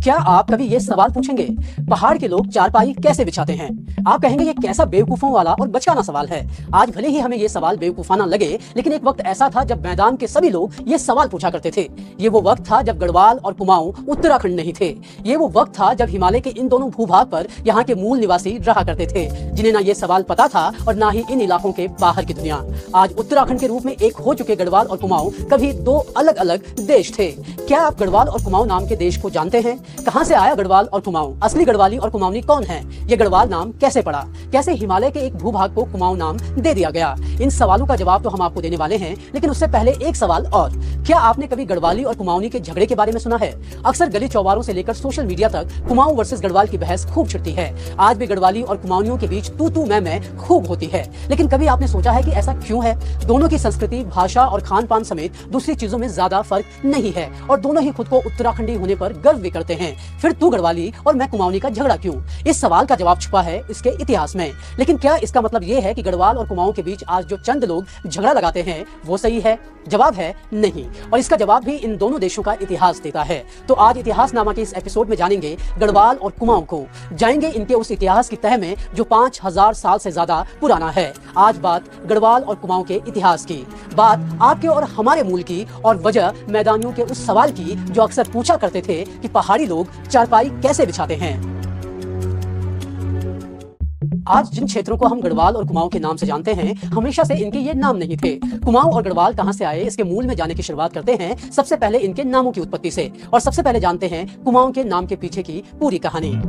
क्या आप कभी ये सवाल पूछेंगे, पहाड़ के लोग चारपाई कैसे बिछाते हैं? आप कहेंगे ये कैसा बेवकूफों वाला और बचकाना सवाल है। आज भले ही हमें ये सवाल बेवकूफाना लगे, लेकिन एक वक्त ऐसा था जब मैदान के सभी लोग ये सवाल पूछा करते थे। ये वो वक्त था जब गढ़वाल और कुमाऊं उत्तराखंड नहीं थे। ये वो वक्त था जब हिमालय के इन दोनों भूभाग पर यहाँ के मूल निवासी रहा करते थे, जिन्हें ना ये सवाल पता था और ना ही इन इलाकों के बाहर की दुनिया। आज उत्तराखंड के रूप में एक हो चुके गढ़वाल और कुमाऊं कभी दो अलग अलग देश थे। क्या आप गढ़वाल और कुमाऊं नाम के देश को जानते हैं? कहां से आया गढ़वाल और कुमाऊं? असली गढ़वाली और कुमाऊनी कौन है? ये गढ़वाल नाम कैसे पड़ा? कैसे हिमालय के एक भूभाग को कुमाऊं नाम दे दिया गया? इन सवालों का जवाब तो हम आपको देने वाले हैं, लेकिन उससे पहले एक सवाल और। क्या आपने कभी गढ़वाली और कुमाऊनी के झगड़े के बारे में सुना है? अक्सर गली चौबारों से लेकर सोशल मीडिया तक कुमाऊं वर्सेस गढ़वाल की बहस खूब छिड़ती है। आज भी गढ़वाली और कुमाऊनियों के बीच तू मैं खूब होती है, लेकिन कभी आपने सोचा है कि ऐसा क्यों है? दोनों की संस्कृति, भाषा और खान पान समेत दूसरी चीजों में ज्यादा फर्क नहीं है और दोनों ही खुद को उत्तराखंडी होने पर गर्व भी करते हैं। फिर तू गढ़वाली और मैं कुमाऊनी का झगड़ा क्यों? इस सवाल का जवाब छुपा है इसके इतिहास में। लेकिन क्या इसका मतलब ये है कि गढ़वाल और कुमाऊं के बीच आज जो चंद लोग झगड़ा लगाते हैं वो सही है? जवाब है नहीं, और इसका जवाब भी इन दोनों देशों का इतिहास देता है। तो आज इतिहास नामा के इस एपिसोड में जानेंगे गढ़वाल और कुमाऊं को, जाएंगे इनके उस इतिहास की तह में जो 5000 साल से ज्यादा पुराना है। आज बात गढ़वाल और कुमाऊं के इतिहास की, बात आपके और हमारे मूल की, और वजह मैदानियों के उस सवाल की जो अक्सर पूछा करते थे कि पहाड़ी लोग चारपाई कैसे बिछाते हैं। आज जिन क्षेत्रों को हम गढ़वाल और कुमाऊं के नाम से जानते हैं, हमेशा से इनके ये नाम नहीं थे। कुमाऊं और गढ़वाल कहां से आए, इसके मूल में जाने की शुरुआत करते हैं सबसे पहले इनके नामों की उत्पत्ति से, और सबसे पहले जानते हैं कुमाऊं के नाम के पीछे की पूरी कहानी।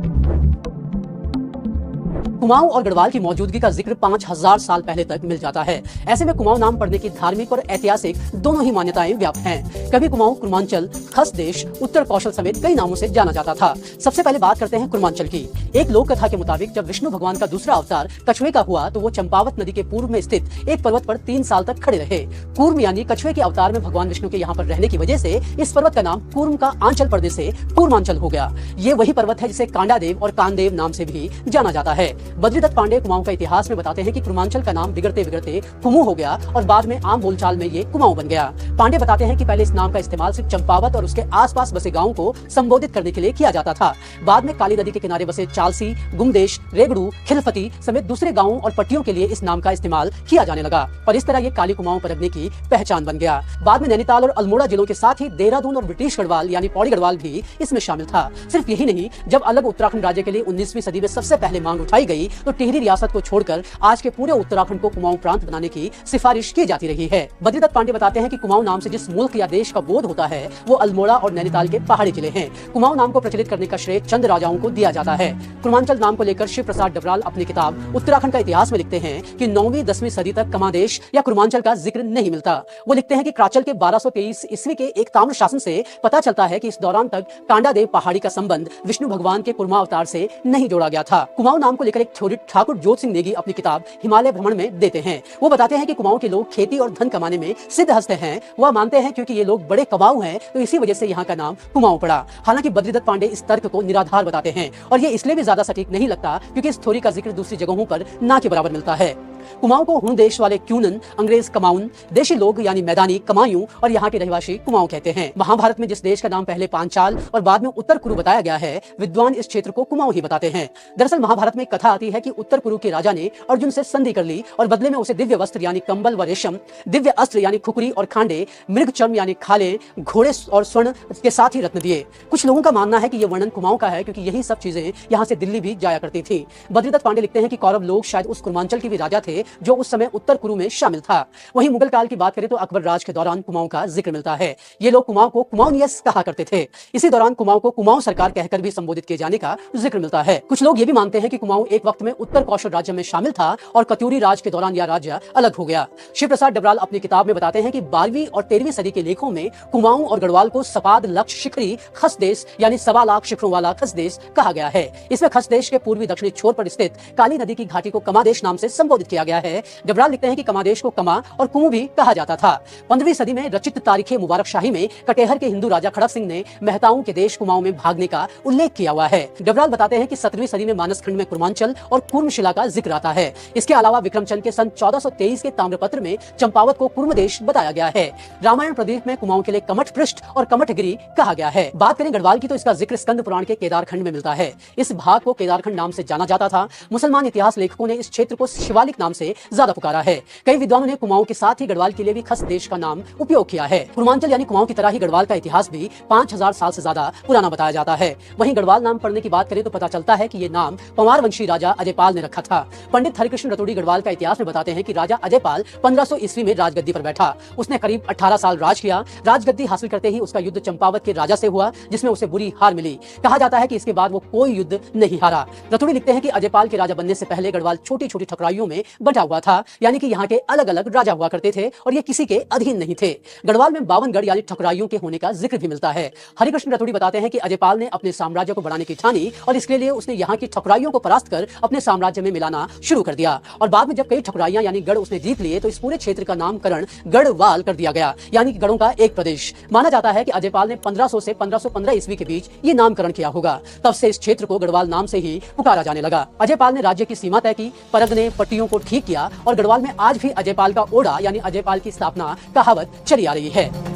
कुमाऊं और गढ़वाल की मौजूदगी का जिक्र 5000 साल पहले तक मिल जाता है। ऐसे में कुमाऊं नाम पढ़ने की धार्मिक और ऐतिहासिक दोनों ही मान्यताएं व्याप्त हैं। कभी कुमाऊं कुर्मांचल, खसदेश, उत्तर कौशल समेत कई नामों से जाना जाता था। सबसे पहले बात करते हैं कुर्मांचल की। एक लोक कथा के मुताबिक जब विष्णु भगवान का दूसरा अवतार कछुए का हुआ तो वो चंपावत नदी के पूर्व में स्थित एक पर्वत पर 3 साल तक खड़े रहे। कूर्म यानी कछुए के अवतार में भगवान विष्णु के यहाँ पर रहने की वजह से इस पर्वत का नाम कूर्म का आंचल पड़ने से कूर्मांचल हो गया। ये वही पर्वत है जिसे कांडादेव और कानदेव नाम से भी जाना जाता है। बद्रीदत्त पांडे कुमाऊं का इतिहास में बताते हैं कि कुर्मांचल का नाम बिगड़ते बिगड़ते कुमू हो गया और बाद में आम बोलचाल में ये कुमाऊं बन गया। पांडे बताते हैं कि पहले इस नाम का इस्तेमाल सिर्फ चंपावत और उसके आसपास बसे गांवों को संबोधित करने के लिए किया जाता था। बाद में काली नदी के किनारे बसे चालसी, गुमदेश, रेगड़ू, खिलफती समेत दूसरे गांवों और पट्टियों के लिए इस नाम का इस्तेमाल किया जाने लगा और इस तरह ये काली कुमाऊं परगने की पहचान बन गया। बाद में नैनीताल और अल्मोड़ा जिलों के साथ ही देहरादून और ब्रिटिश गढ़वाल यानी पौड़ी गढ़वाल भी इसमें शामिल था। सिर्फ यही नहीं, जब अलग उत्तराखंड राज्य के लिए 19वीं सदी में सबसे पहले मांग उठाई गई तो टिहरी रियासत को छोड़कर आज के पूरे उत्तराखंड को कुमाऊं प्रांत बनाने की सिफारिश की जाती रही है। बद्रीदत्त पांडे बताते हैं कि कुमाऊं नाम से जिस मुल्क या देश का बोध होता है वो अल्मोड़ा और नैनीताल के पहाड़ी जिले हैं। कुमाऊं नाम को प्रचलित करने का श्रेय चंद राजाओं को दिया जाता है। कुर्मांचल नाम को लेकर शिव प्रसाद डबराल अपनी किताब उत्तराखंड का इतिहास में लिखते हैं कि 9वीं-10वीं सदी तक कमादेश या कुर्मांचल का जिक्र नहीं मिलता। वो लिखते हैं कि क्राचल के 1223 ईस्वी के एक ताम्र शासन से पता चलता है कि इस दौरान तक कांडादेव पहाड़ी का संबंध विष्णु भगवान के कुर्मा अवतार से नहीं जोड़ा गया था। कुमाऊं नाम को लेकर एक थ्योरी ठाकुर जोत सिंह नेगी अपनी किताब हिमालय भ्रमण में देते हैं। वो बताते हैं कि कुमाऊं के लोग खेती और धन कमाने में सिद्धहस्त हैं। वह मानते हैं क्योंकि ये लोग बड़े कमाऊ हैं तो इसी वजह से यहाँ का नाम कुमाऊं पड़ा। हालांकि बद्रीदत्त पांडे इस तर्क को निराधार बताते हैं और ये इसलिए भी ज्यादा सटीक नहीं लगता क्योंकि इस थ्योरी का जिक्र दूसरी जगहों पर ना के बराबर मिलता है। कुमाऊं को हुण देश वाले क्यूनन, अंग्रेज कमाउन, देशी लोग यानी मैदानी कमायूं और यहाँ के रहवासी कुमाऊं कहते हैं। महाभारत में जिस देश का नाम पहले पांचाल और बाद में उत्तर कुरु बताया गया है, विद्वान इस क्षेत्र को कुमाऊं ही बताते हैं। दरअसल महाभारत में कथा आती है कि उत्तर कुरु के राजा ने अर्जुन से संधि कर ली और बदले में उसे दिव्य वस्त्र यानी कंबल व रेशम, दिव्य अस्त्र यानी खुकरी और खांडे, मृग चर्म यानी खाले, घोड़े और स्वर्ण के साथ ही रत्न दिए। कुछ लोगों का मानना है कि यह वर्णन कुमाऊं का है क्योंकि यही सब चीजें यहाँ से दिल्ली भी जाया करती थी। बद्रीदत्त पांडे लिखते हैं कि कौरव लोग शायद उस कुर्मांचल के भी राजा थे जो उस समय उत्तर कुरु में शामिल था। वहीं मुगल काल की बात करें तो अकबर राज के दौरान कुमाऊं का जिक्र मिलता है। ये लोग कुमाऊं को कुमाऊनियस कहा करते थे। इसी दौरान कुमाऊं को कुमाऊं सरकार कहकर भी संबोधित किए जाने का जिक्र मिलता है। कुछ लोग ये भी मानते हैं कि कुमाऊं एक वक्त में उत्तर कौशल राज्य में शामिल था और कत्यूरी राज के दौरान यह राज्य अलग हो गया। शिव प्रसाद डबराल अपनी किताब में बताते हैं कि 12वीं और 13वीं सदी के लेखों में कुमाऊं और गढ़वाल को सपाद लक्ष शिखरी खसदेश यानी 1.25 लाख शिखरों वाला खसदेश कहा गया है। इसमें खसदेश के पूर्वी दक्षिणी छोर पर स्थित काली नदी की घाटी को कमादेश नाम से संबोधित किया गया है। डबराल लिखते हैं कि कमादेश को कमा और कुमू भी कहा जाता था। 15वीं सदी में रचित तारीखे मुबारक शाही में कटेहर के हिंदू राजा खड़क सिंह ने मेहताओं के देश कुमाऊं में भागने का उल्लेख किया हुआ है। डबराल बताते हैं कि 17वीं सदी में मानस खंड में कुर्मांचल और कूर्मशिला का जिक्र आता है। इसके अलावा विक्रमचंद के सन 1423 के ताम्रपत्र में चंपावत को कुर्मदेश बताया गया है। रामायण प्रदीप में कुमाऊं के लिए कमठ पृष्ठ और कमठगिरी कहा गया है। बात करें गढ़वाल की तो इसका जिक्र स्कंद पुराण के केदारखंड में मिलता है। इस भाग को केदारखंड नाम से जाना जाता था। मुसलमान इतिहास लेखकों ने इस क्षेत्र को शिवालिक नाम से ज्यादा पुकारा है। कई विद्वानों ने कुमाऊं के साथ ही गढ़वाल के लिए भी खस देश का नाम उपयोग किया है। कुर्मांचल यानी कुमाऊं की तरह ही गढ़वाल का इतिहास भी 5000 साल से ज्यादा पुराना बताया जाता है। वहीं गढ़वाल नाम पढ़ने की बात करें तो पता चलता है कि ये नाम पंवार वंशी राजा अजयपाल ने रखा था। पंडित हरिकृष्ण रतुड़ी गढ़वाल का इतिहास में बताते हैं कि राजा अजयपाल 1500 ईस्वी में राजगद्दी पर बैठा। उसने करीब 18 साल राज किया। राजगद्दी हासिल करते ही उसका युद्ध चंपावत के राजा से हुआ, जिसमें उसे बुरी हार मिली। कहा जाता है कि इसके बाद वो कोई युद्ध नहीं हारा। रतुड़ी लिखते हैं कि अजयपाल के राजा बनने से पहले गढ़वाल छोटी छोटी ठकुराइयों में बंटा हुआ था, यानी कि यहाँ के अलग अलग राजा हुआ करते थे और ये किसी के अधीन नहीं थे। गढ़वाल में 52 गढ़ यानी ठकुराइयों के होने का जिक्र भी मिलता है। हरिकृष्ण रतुड़ी बताते हैं कि अजयपाल ने अपने साम्राज्य को बढ़ाने की ठानी और इसके लिए उसने यहाँ की ठकुराइयों को परास्त कर अपने साम्राज्य में मिलाना शुरू कर दिया। और बाद में जब कई ठकुराइयां यानी गढ़ उसने जीत लिए तो इस पूरे क्षेत्र का नामकरण गढ़वाल कर दिया गया, यानी कि गढ़ों का एक प्रदेश। माना जाता है कि अजयपाल ने 1500 से 1515 ईस्वी के बीच ये नामकरण किया होगा। तब से इस क्षेत्र को गढ़वाल नाम से ही पुकारा जाने लगा। अजयपाल ने राज्य की सीमा तय की, परग ने पट्टियों को ठीक किया और गढ़वाल में आज भी अजयपाल का ओढ़ा यानी अजयपाल की स्थापना कहावत चली आ रही है।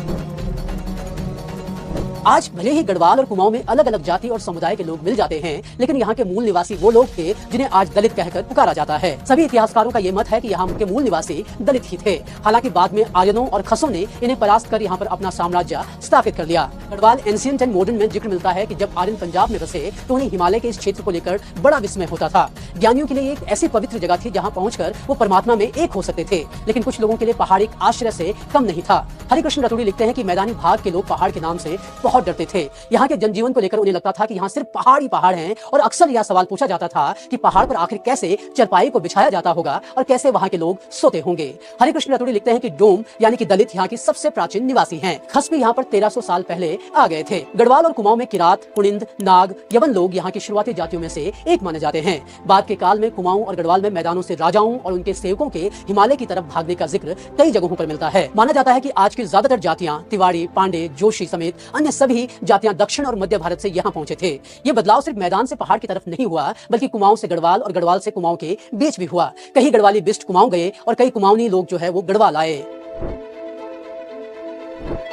आज भले ही गढ़वाल और कुमाऊं में अलग अलग जाति और समुदाय के लोग मिल जाते हैं, लेकिन यहाँ के मूल निवासी वो लोग थे जिन्हें आज दलित कहकर पुकारा जाता है। सभी इतिहासकारों का ये मत है कि यहाँ के मूल निवासी दलित ही थे। हालांकि बाद में आर्यनों और खसों ने इन्हें परास्त कर यहाँ पर अपना साम्राज्य स्थापित कर लिया। गढ़वाल एंशिएंट एंड मॉडर्न में जिक्र मिलता है कि जब आर्यन पंजाब में बसे तो उन्हें हिमालय के इस क्षेत्र को लेकर बड़ा विस्मय होता था। ज्ञानियों के लिए एक ऐसी पवित्र जगह थी जहाँ पहुंचकर वो परमात्मा में एक हो सकते थे, लेकिन कुछ लोगों के लिए पहाड़ एक आश्रय से कम नहीं था। हरिकृष्ण रतुड़ी लिखते हैं कि मैदानी भाग के लोग पहाड़ के नाम से बहुत डरते थे। यहाँ के जनजीवन को लेकर उन्हें लगता था कि यहाँ सिर्फ पहाड़ ही पहाड़ हैं और अक्सर यह सवाल पूछा जाता था कि पहाड़ पर आखिर कैसे चरपाई को बिछाया जाता होगा और कैसे वहाँ के लोग सोते होंगे। हरिकृष्ण रतुड़ी लिखते हैं कि डोम यानी कि दलित यहाँ की सबसे प्राचीन निवासी हैं। खस भी यहाँ पर 1300 साल पहले आ गए थे। गढ़वाल और कुमाऊं में किरात, कुनिंद, नाग, यवन लोग यहाँ की शुरुआती जातियों में से एक माने जाते हैं। बाद के काल में कुमाऊं और गढ़वाल में मैदानों से राजाओं और उनके सेवकों के हिमालय की तरफ भागने का जिक्र कई जगहों पर मिलता है। माना जाता है कि आज की ज्यादातर जातियां तिवाड़ी, पांडे, जोशी समेत अन्य सभी जातियां दक्षिण और मध्य भारत से यहाँ पहुंचे थे। ये बदलाव सिर्फ मैदान से पहाड़ की तरफ नहीं हुआ, बल्कि कुमाऊं से गढ़वाल और गढ़वाल से कुमाऊं के बीच भी हुआ। कई गढ़वाली बिस्ट कुमाऊं गए और कई कुमाऊनी लोग जो है वो गढ़वाल आए।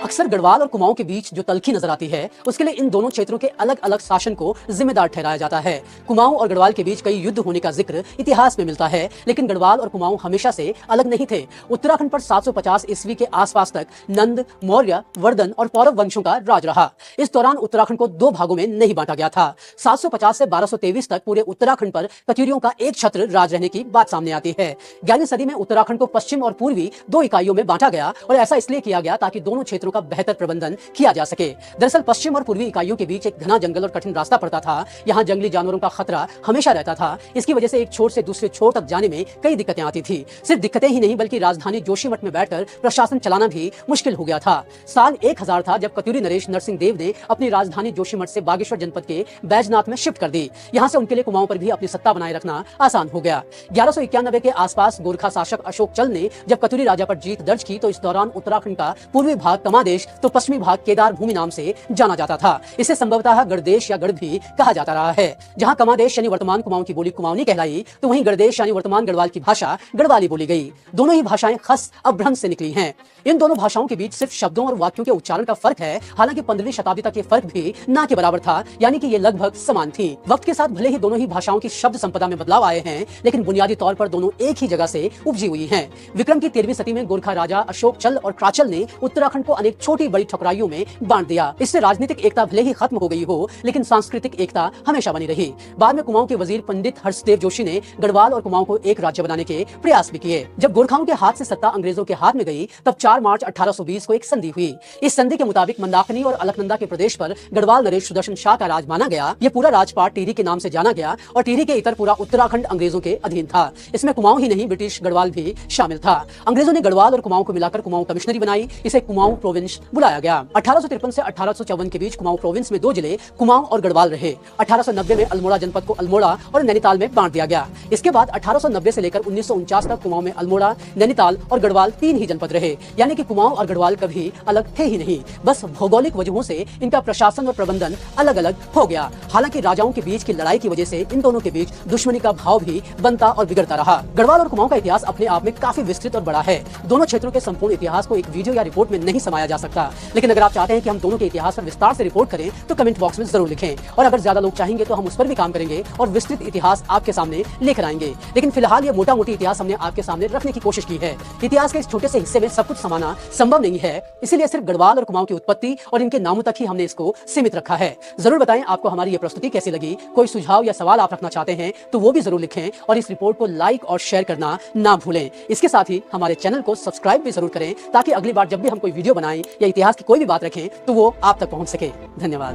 अक्सर गढ़वाल और कुमाऊं के बीच जो तल्खी नजर आती है उसके लिए इन दोनों क्षेत्रों के अलग अलग शासन को जिम्मेदार ठहराया जाता है। कुमाऊं और गढ़वाल के बीच कई युद्ध होने का जिक्र इतिहास में मिलता है, लेकिन गढ़वाल और कुमाऊं हमेशा से अलग नहीं थे। उत्तराखंड पर 750 ईस्वी के आसपास तक नंद, मौर्य, वर्धन और पौरव वंशों का राज रहा। इस दौरान उत्तराखंड को दो भागों में नहीं बांटा गया था। 750 से 1223 तक पूरे उत्तराखंड पर कत्यूरियों का एक छत्र राज रहने की बात सामने आती है। 11वीं सदी में उत्तराखंड को पश्चिम और पूर्वी दो इकाइयों में बांटा गया और ऐसा इसलिए किया गया ताकि दोनों क्षेत्रों का बेहतर प्रबंधन किया जा सके। दरअसल पश्चिम और पूर्वी इकाइयों के बीच एक घना जंगल और कठिन रास्ता पड़ता था। यहाँ जंगली जानवरों का खतरा हमेशा रहता था। इसकी वजह से एक छोर से दूसरे छोर तक जाने में कई दिक्कतें आती थी। सिर्फ दिक्कतें ही नहीं बल्कि राजधानी जोशीमठ में बैठकर प्रशासन चलाना भी मुश्किल हो गया था। साल 1000 था जब कत्यूरी नरेश नरसिंह देव ने अपनी राजधानी जोशीमठ से बागेश्वर जनपद के बैजनाथ में शिफ्ट कर दी। यहाँ से उनके लिए कुमाऊं पर भी अपनी सत्ता बनाए रखना आसान हो गया। 1191 के आसपास गोरखा शासक अशोक चल ने जब कत्यूरी राजा पर जीत दर्ज की तो इस दौरान उत्तराखंड का पूर्वी भाग कमादेश तो पश्चिमी भाग केदार भूमि नाम से जाना जाता था। इसे संभवतः गढ़देश या गढ़ भी कहा जाता रहा है। जहां कमादेश यानी वर्तमान कुमाऊं की बोली कुमाऊनी कहलाई तो वहीं गढ़देश यानी वर्तमान गढ़वाल की भाषा गढ़वाली बोली गई। दोनों ही भाषाएं खस अभ्रंश से निकली हैं। इन दोनों भाषाओं के बीच सिर्फ शब्दों और वाक्यों के उच्चारण का फर्क है। हालांकि 15वीं शताब्दी तक ये फर्क भी ना के बराबर था, यानी कि ये लगभग समान थी। वक्त के साथ भले ही दोनों ही भाषाओं की शब्द संपदा में बदलाव आए हैं, लेकिन बुनियादी तौर पर दोनों एक ही जगह से उपजी हुई हैं। विक्रम की 13वीं सदी में गोरखा राजा अशोक चल और क्राचल ने उत्तराखंड को अनेक छोटी बड़ी ठकुराइयों में बांट दिया। इससे राजनीतिक एकता भले ही खत्म हो गई हो, लेकिन सांस्कृतिक एकता हमेशा बनी रही। बाद में कुमाऊं के वजीर पंडित हर्षदेव जोशी ने गढ़वाल और कुमाऊं को एक राज्य बनाने के प्रयास भी किए। जब गोरखाओं के हाथ से सत्ता अंग्रेजों के हाथ में गई तब 4 मार्च 1820 को एक संधि हुई। इस संधि के मुताबिक मंदाकिनी और अलकनंदा के प्रदेश पर गढ़वाल नरेश सुदर्शन शाह का राज माना गया। ये पूरा राजपाट टिहरी के नाम से जाना गया और टिहरी के इतर पूरा उत्तराखंड अंग्रेजों के अधीन था। इसमें कुमाऊं ही नहीं ब्रिटिश गढ़वाल भी शामिल था। अंग्रेजों ने गढ़वाल और कुमाऊं को मिलाकर कुमाऊं कमिश्नरी बनाई। इसे कुमाऊं प्रोविंस बुलाया गया। 1853 से 1854 के बीच कुमाऊं प्रोविंस में 2 जिले कुमाऊं और गढ़वाल रहे। 1890 में अल्मोड़ा जनपद को अल्मोड़ा और नैनीताल में बांट दिया गया। इसके बाद 1890 से लेकर 1949 तक कुमाऊं में अल्मोड़ा, नैनीताल और गढ़वाल 3 ही जनपद रहे, यानी कि कुमाऊं और गढ़वाल कभी अलग थे ही नहीं। बस भौगोलिक वजहों से इनका प्रशासन और प्रबंधन अलग अलग हो गया। हालांकि राजाओं के बीच की लड़ाई की वजह से इन दोनों के बीच दुश्मनी का भाव भी बनता और बिगड़ता रहा। गढ़वाल और कुमाऊं का इतिहास अपने आप में काफी विस्तृत और बड़ा है। दोनों क्षेत्रों के संपूर्ण इतिहास को एक वीडियो या रिपोर्ट में नहीं समाया जा सकता, लेकिन अगर आप चाहते हैं कि हम दोनों के इतिहास पर विस्तार से रिपोर्ट करें तो कमेंट बॉक्स में जरूर लिखें, और अगर ज्यादा लोग चाहेंगे तो हम उस पर भी काम करेंगे और विस्तृत इतिहास आपके सामने लेकर आएंगे। लेकिन फिलहाल ये मोटा मोटी इतिहास हमने आपके सामने रखने की कोशिश की है। इतिहास के इस छोटे से हिस्से में सब कुछ समाना संभव नहीं है, इसीलिए सिर्फ गढ़वाल और कुमाऊं की उत्पत्ति और इनके नामों तक ही हमने इसको सीमित रखा है। जरूर बताएं आपको हमारी ये प्रस्तुति कैसी लगी। कोई सुझाव या सवाल आप रखना चाहते हैं तो वो भी जरूर लिखें, और इस रिपोर्ट को लाइक और शेयर करना ना भूलें। इसके साथ ही हमारे चैनल को सब्सक्राइब भी जरूर करें, ताकि अगली बार जब भी हम कोई वीडियो बनाएं या इतिहास की कोई भी बात रखें तो वो आप तक पहुंच सके। धन्यवाद।